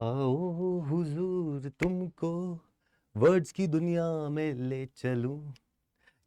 आओ हुजूर तुमको वर्ड्स की दुनिया में ले चलूं।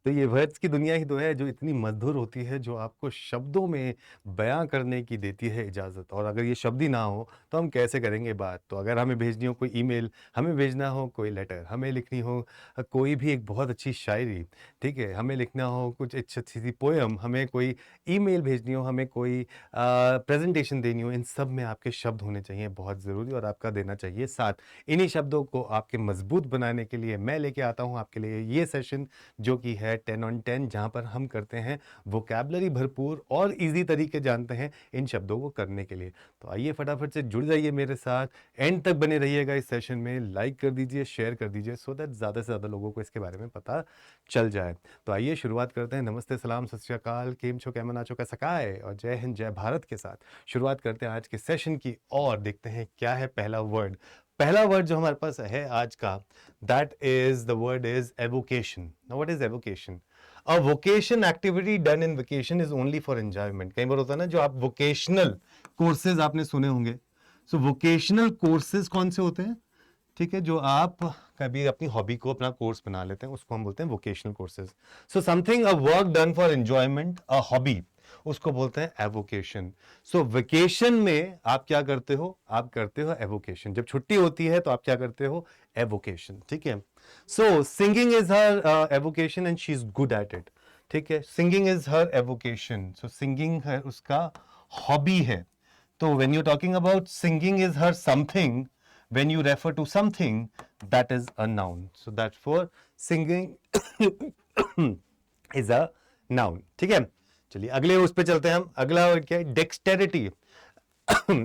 तो ये वर्ड्स की दुनिया ही तो है जो इतनी मधुर होती है, जो आपको शब्दों में बयां करने की देती है इजाज़त। और अगर ये शब्द ही ना हो तो हम कैसे करेंगे बात। तो अगर हमें भेजनी हो कोई ईमेल, हमें भेजना हो कोई लेटर, हमें लिखनी हो कोई भी एक बहुत अच्छी शायरी, ठीक है, हमें लिखना हो कुछ अच्छी सी पोयम, हमें कोई ईमेल भेजनी हो, हमें कोई प्रेजेंटेशन देनी हो, इन सब में आपके शब्द होने चाहिए बहुत ज़रूरी, और आपका देना चाहिए साथ। इन्हीं शब्दों को आपके मजबूत बनाने के लिए मैं लेके आता हूँ आपके लिए ये सेशन, जो कि है 10 on 10, जहाँ पर हम करते हैं वोकैबलरी भरपूर और इजी तरीके जानते हैं इन शब्दों को करने के लिए। तो आइए फटाफट से जुड़ जाइए मेरे साथ, एंड तक बने रहिएगा इस सेशन में। लाइक कर दीजिए, शेयर कर दीजिए, सो दैट ज़्यादा से ज़्यादा लोगों को इसके बारे में पता चल जाए। तो आइए शुरुआत करते हैं। नमस्ते, सलाम, सत श्री अकाल, केम छो, कैमन आचो, कैसा काय, और जय हिंद, जय भारत के साथ शुरुआत करते हैं आज के सेशन की, और देखते हैं क्या है पहला वर्ड। पहला वर्ड जो हमारे पास है आज का, that is the word is evocation. Now what is evocation? A vocation activity done in vacation is only for enjoyment. कई बार होता है ना, जो आप vocational courses आपने सुने होंगे। So vocational courses कौन से होते हैं? ठीक है, जो आप कभी अपनी हॉबी को अपना कोर्स बना लेते हैं, उसको हम बोलते हैं vocational courses. So something a work done for enjoyment, a hobby, उसको बोलते हैं एवोकेशन। सो वेकेशन में आप क्या करते हो? आप करते हो एवोकेशन। जब छुट्टी होती है तो आप क्या करते हो? एवोकेशन। ठीक है। So singing is her avocation and she is good at it. ठीक है, singing is her avocation. So singing है उसका हॉबी है। तो when you're talking about singing is her something, when you refer to something, that is a noun. So therefore singing is a noun. ठीक है, चलिए अगले उस पे चलते हैं हम। अगला वर्ड क्या है? डेक्सटेरिटी।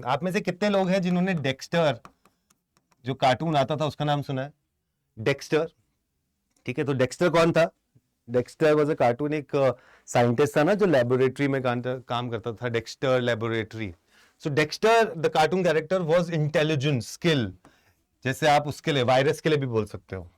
आप में से कितने लोग हैं जिन्होंने डेक्स्टर, जो कार्टून आता था, उसका नाम सुना है? डेक्स्टर। ठीक है, तो डेक्स्टर कौन था? डेक्स्टर वॉज अ कार्टून, एक साइंटिस्ट था ना जो लेबोरेटरी में काम करता था, Dexter laboratory. So Dexter the cartoon character was intelligence, skill. जैसे आप उसके लिए, वायरस के लिए भी बोल सकते हो।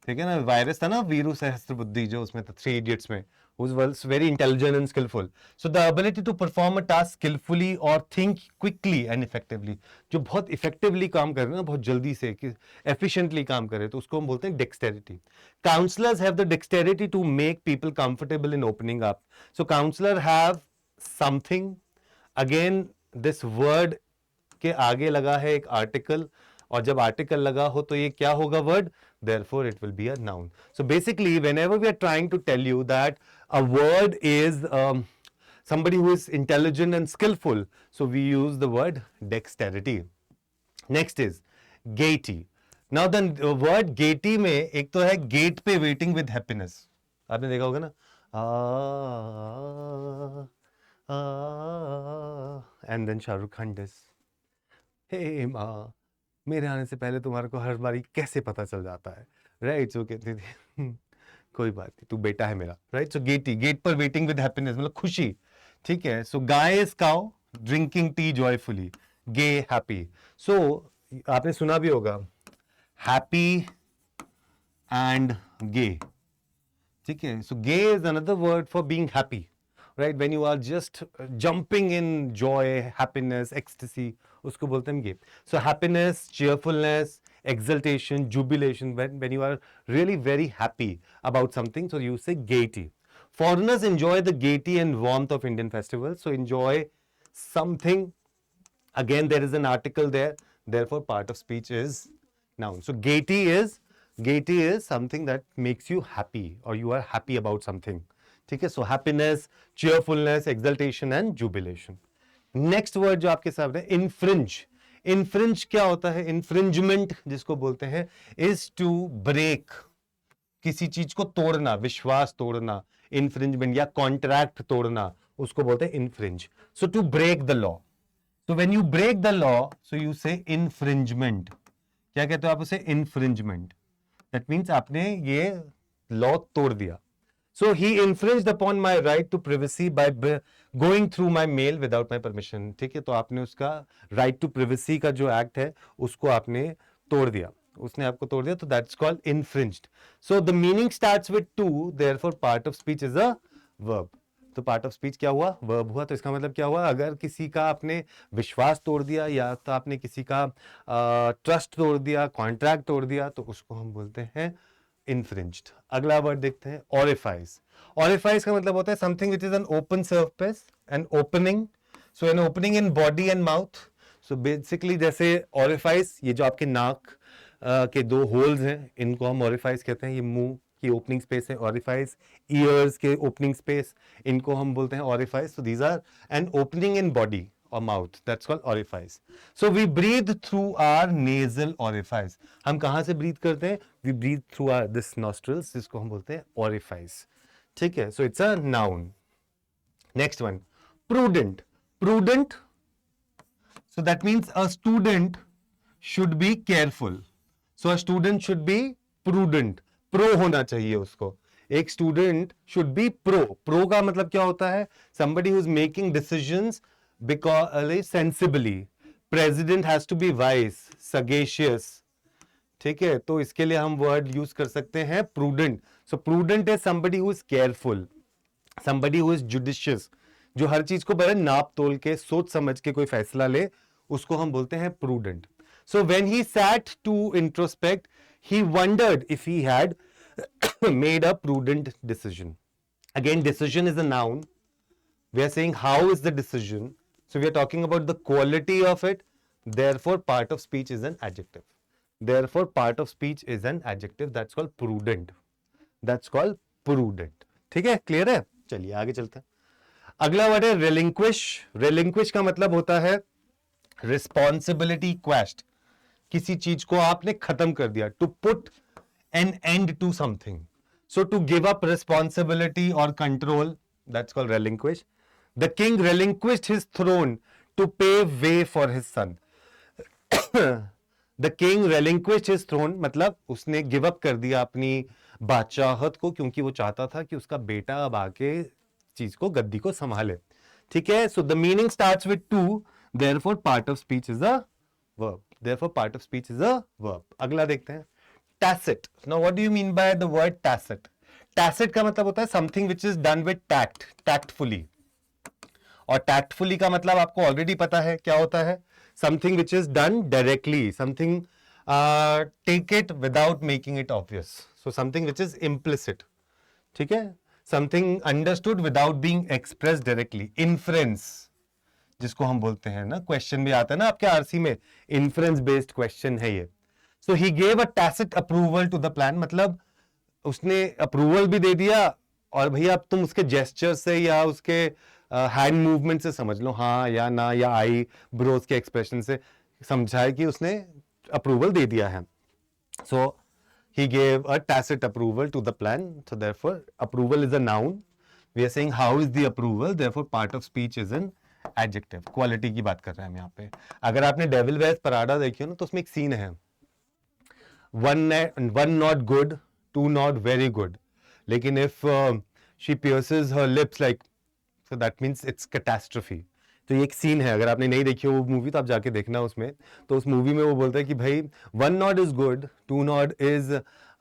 ठीक है ना, वायरस था ना, वीरू सहस्त्र बुद्धि, जो उसमें था 3 इडियट्स में, who was very intelligent and skillful. So the ability to perform a task skillfully or think quickly and effectively, जो बहुत इफेक्टिवली काम कर रहे हैं ना, बहुत जल्दी से, एफिशिएंटली काम करे, तो उसको हम बोलते हैं dexterity. Counsellors have the dexterity to make people comfortable in opening up. So counsellor have something, again this word के आगे लगा है एक आर्टिकल, और जब आर्टिकल लगा हो तो ये क्या होगा? Word. therefore it will be a noun. So basically whenever we are trying to tell you that a word is somebody who is intelligent and skillful, so we use the word dexterity. Next is gaiety. Now the word gaiety में एक तो है gate पे waiting with happiness, आपने देखा होगा ना, and then Shahrukh Khan this, हे माँ, मेरे आने से पहले तुम्हारे को हर बारी कैसे पता चल जाता है, राइट? सो कहती थी कोई बात नहीं, तू बेटा है मेरा, राइट? सो गेटी, गेट पर वेटिंग विद हैप्पीनेस, मतलब खुशी। ठीक है, सो गाय is cow drinking tea joyfully, gay, happy. So आपने सुना भी होगा हैप्पी एंड गे। ठीक है, so gay is another word for being happy, right? When you are just jumping in joy, happiness, ecstasy, उसको बोलते हैं gay. So happiness, cheerfulness, exultation, jubilation, when you are really very happy about something, so you say gaiety. Foreigners enjoy the gaiety and warmth of Indian festivals. So enjoy something, again there is an article there, therefore part of speech is noun. So gaiety is something that makes you happy, or you are happy about something. ठीक है, सो happiness, cheerfulness, exultation and jubilation. Next word जो आपके सामने, infringe. Infringe क्या होता है? इनफ्रिंजमेंट जिसको बोलते हैं, इज टू ब्रेक, किसी चीज को तोड़ना, विश्वास तोड़ना, इनफ्रिंजमेंट, या कॉन्ट्रैक्ट तोड़ना, उसको बोलते हैं infringe. So to break the law. So when you break the law, so you say infringement. क्या कहते हो आप उसे? इनफ्रिंजमेंट। दैट मीन्स आपने ये लॉ तोड़ दिया। So he infringed upon my right to privacy by going through my mail without my permission. ठीक है, तो आपने उसका right to privacy का जो एक्ट है उसको आपने तोड़ दिया, उसने आपको तोड़ दिया, तो that's called infringed. So the meaning starts with to, therefore part of speech is a verb. तो पार्ट ऑफ स्पीच क्या हुआ? वर्ब हुआ। तो इसका मतलब क्या हुआ? अगर किसी का आपने विश्वास तोड़ दिया या तो आपने किसी का ट्रस्ट तोड़ दिया, कॉन्ट्रैक्ट तोड़ दिया, तो उसको हम बोलते हैं इन्फ्रिंज्ड। अगला वर्ड देखते हैं, ऑरिफाइज। ऑरिफाइज का मतलब होता है something which is an open surface, an opening, so N opening in body and mouth. So basically जैसे ऑरिफाइज, ये जो आपके नाक के दो होल्स हैं, इनको हम ऑरिफाइज कहते हैं। ये मुंह की ओपनिंग स्पेस है ऑरिफाइज, ईयर्स के ओपनिंग स्पेस, इनको हम बोलते हैं orifice. So these are an opening in body or mouth, that's called orifice. So we breathe through our nasal orifice. हम कहाँ से breathe करते हैं? We breathe through our this nostrils, जिसको हम बोलते हैं orifice. ठीक है? So it's a noun. Next one, prudent. Prudent, so that means a student should be careful. So a student should be prudent. Pro होना चाहिए उसको। एक student should be pro. Pro का मतलब क्या होता है? Somebody who is making decisions because sensibly. President has to be wise, sagacious. ठीक है? तो इसके लिए हम वर्ड यूज कर सकते हैं prudent. So prudent is somebody who is careful, somebody who is judicious, जो हर चीज को बड़े नाप तोल के सोच समझ के कोई फैसला ले, उसको हम बोलते हैं prudent. So when he sat to introspect, he wondered if he had made a prudent decision. Again, decision is a noun. We are saying how is the decision. So we are talking about the quality of it. Therefore, part of speech is an adjective. Therefore, part of speech is an adjective. That's called prudent. That's called prudent. ठीक है? Clear है? चलिए आगे चलते हैं। अगला word है relinquish. Relinquish का मतलब होता है responsibility quashed. किसी चीज को आपने खत्म कर दिया. To put an end to something. So to give up responsibility or control, that's called relinquish. The king relinquished his throne to pave way for his son. The king relinquished his throne, मतलब उसने give up कर दिया अपनी बादशाहत को, क्योंकि वो चाहता था कि उसका बेटा अब आके चीज को, गद्दी को संभाले। ठीक है? So the meaning starts with to, therefore part of speech is a verb. Therefore part of speech is a verb. अगला देखते हैं, tacit. Now what do you mean by the word tacit? Tacit का मतलब होता है something which is done with tact, tactfully. और tactfully का मतलब आपको ऑलरेडी पता है क्या होता है? Something which is done directly, something take it without making it obvious. So something which is implicit. ठीक है? Something understood without being expressed directly. Inference, जिसको हम बोलते हैं ना, क्वेश्चन भी आता है ना आपके आरसी में, इन्फ्रेंस बेस्ड क्वेश्चन है ये। So he gave a tacit approval to the plan, मतलब उसने अप्रूवल भी दे दिया, और भैया अब तुम उसके जेस्चर से या उसके हैंड मूवमेंट से समझ लो, हाँ या ना, या आई ब्रोज के एक्सप्रेशन से समझाए कि उसने अप्रूवल दे दिया है। सो he gave a tacit approval to the plan. So therefore approval is a noun. We are saying how is the approval, therefore part of speech is an adjective. Quality की बात कर रहे हैं हम यहाँ पे। अगर आपने डेविल वेयर्स पराडा देखी हो ना, तो उसमें एक सीन है, one not good, two not very good, लेकिन if she pierces her lips like, so that means it's catastrophe. तो ये एक सीन है, अगर आपने नहीं देखी हो वो मूवी तो आप जाके देखना उसमें। तो उस मूवी में वो बोलता है कि भाई one knot is good, two knot is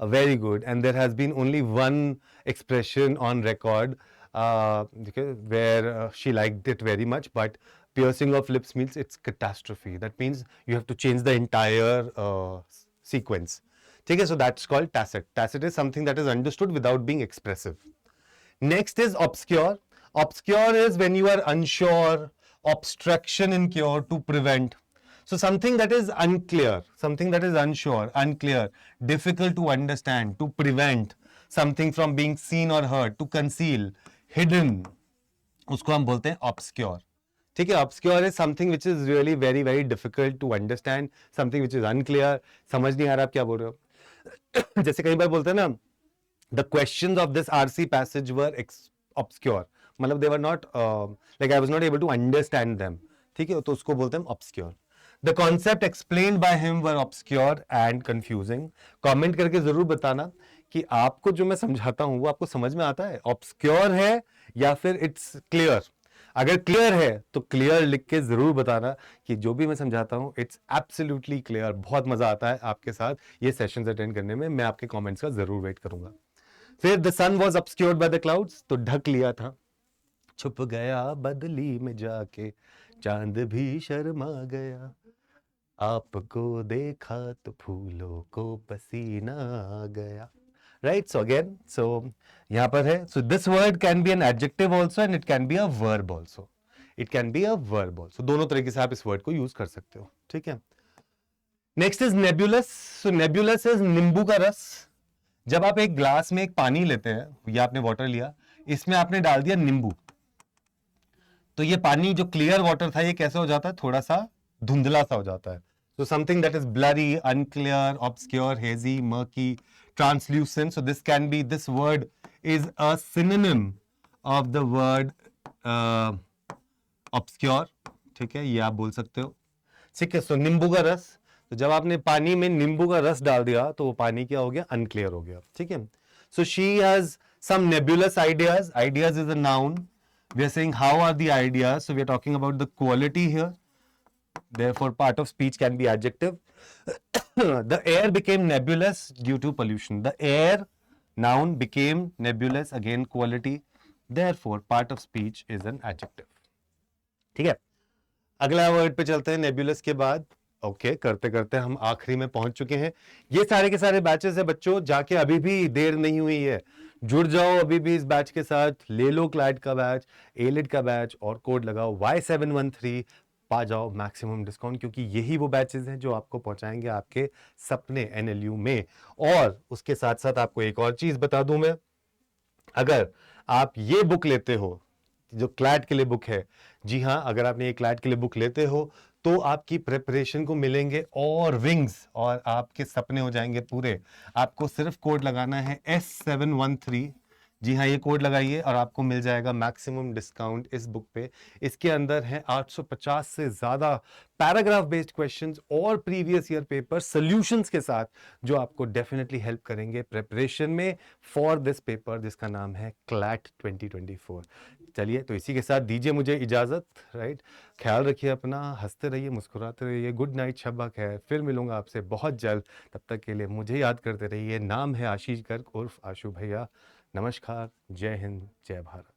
very good, and there has been only one expression on record where she liked it very much, but piercing of lips means it's catastrophe. That means you have to change the entire sequence. ठीक है? So that's called tacit. Tacit is something that is understood without being expressive. Next is obscure. Obscure is when you are unsure, obstruction in cure, to prevent. So something that is unclear, something that is unsure, unclear, difficult to understand, to prevent something from being seen or heard, to conceal, hidden, उसको हम बोलते हैं obscure. ठीक है? Obscure is something which is really very very difficult to understand, something which is unclear, समझ नहीं आ रहा आप क्या बोल रहे हो। जैसे कई बार बोलते हैं ना, the questions of this RC passage were obscure, मतलब they were not like I was not able to understand them. ठीक है? तो उसको बोलते हैं obscure. The concept explained by him were obscure and confusing. Comment करके जरूर बताना कि आपको जो मैं समझाता हूं वो आपको समझ में आता है, obscure है या फिर it's clear. अगर क्लियर है तो क्लियर लिख के जरूर बताना कि जो भी मैं समझाता हूं इट्स एब्सोल्युटली क्लियर। बहुत मजा आता है आपके साथ ये सेशंस अटेंड करने में, मैं आपके कमेंट्स का जरूर वेट करूंगा। फिर the sun was obscured by the clouds, तो ढक लिया था, छुप गया बदली में जाके, चांद भी शर्मा गया, आपको देखा तो फूलों को पसीना आ गया। राइट, सो अगेन, सो यहाँ पर है, so this word can be an adjective also and it can be a verb also, it can be a verb also, दोनों तरीके से आप इस वर्ड को यूज कर सकते हो, ठीक है। Next is नेबुलस। सो नेबुलस इज नींबू का रस। जब आप एक ग्लास में एक पानी लेते हैं या आपने वाटर लिया, इसमें आपने डाल दिया नींबू, तो ये पानी जो क्लियर वाटर था ये कैसे हो जाता है, थोड़ा सा धुंधला सा हो जाता है। So something that is blurry, unclear, obscure, hazy, murky, translucent. So this word is a synonym of the word obscure. ठीक है, ये आप बोल सकते हो, ठीक है। सो नींबू का रस, तो जब आपने पानी में नींबू का रस डाल दिया तो वो पानी क्या हो गया, अनक्लियर हो गया, ठीक है। So she has some nebulous ideas. Ideas is a noun. We are saying how are the ideas, so we are talking about the quality here. Therefore, part of speech can be adjective. The air became nebulous due to pollution. The air, noun, became nebulous, again quality. Therefore, part of speech is an adjective. ठीक है, अगला word पे चलते हैं nebulous के बाद। Okay, करते करते हम आखिरी में पहुंच चुके हैं। ये सारे के सारे बैचेस है बच्चों, जाके अभी भी देर नहीं हुई है, जुड़ जाओ अभी भी इस बैच के साथ, ले लो क्लैट का बैच, एलिट का बैच और कोड लगाओ Y713, पा जाओ मैक्सिमम डिस्काउंट, क्योंकि यही वो बैचेस हैं जो आपको पहुंचाएंगे आपके सपने NLU में। और उसके साथ साथ आपको एक और चीज बता दूं मैं, अगर आप ये बुक लेते हो जो क्लैट के लिए बुक है, जी हाँ, अगर आपने ये क्लैट के लिए बुक लेते हो तो आपकी प्रिपरेशन को मिलेंगे और विंग्स और आपके सपने हो जाएंगे पूरे। आपको सिर्फ कोड लगाना है S713, जी हाँ, ये कोड लगाइए और आपको मिल जाएगा मैक्सिमम डिस्काउंट इस बुक पे। इसके अंदर है 850 से ज्यादा पैराग्राफ बेस्ड क्वेश्चंस और प्रीवियस ईयर पेपर सॉल्यूशंस के साथ, जो आपको डेफिनेटली हेल्प करेंगे प्रिपरेशन में फॉर दिस पेपर जिसका नाम है क्लैट 2024। चलिए, तो इसी के साथ दीजिए मुझे इजाजत, राइट। ख्याल रखिए अपना, हंसते रहिए, मुस्कुराते रहिए। गुड नाइट, शब्बा खैर, फिर मिलूंगा आपसे बहुत जल्द। तब तक के लिए मुझे याद करते रहिए। नाम है आशीष गर्ग उर्फ आशु भैया। नमस्कार, जय हिंद, जय भारत।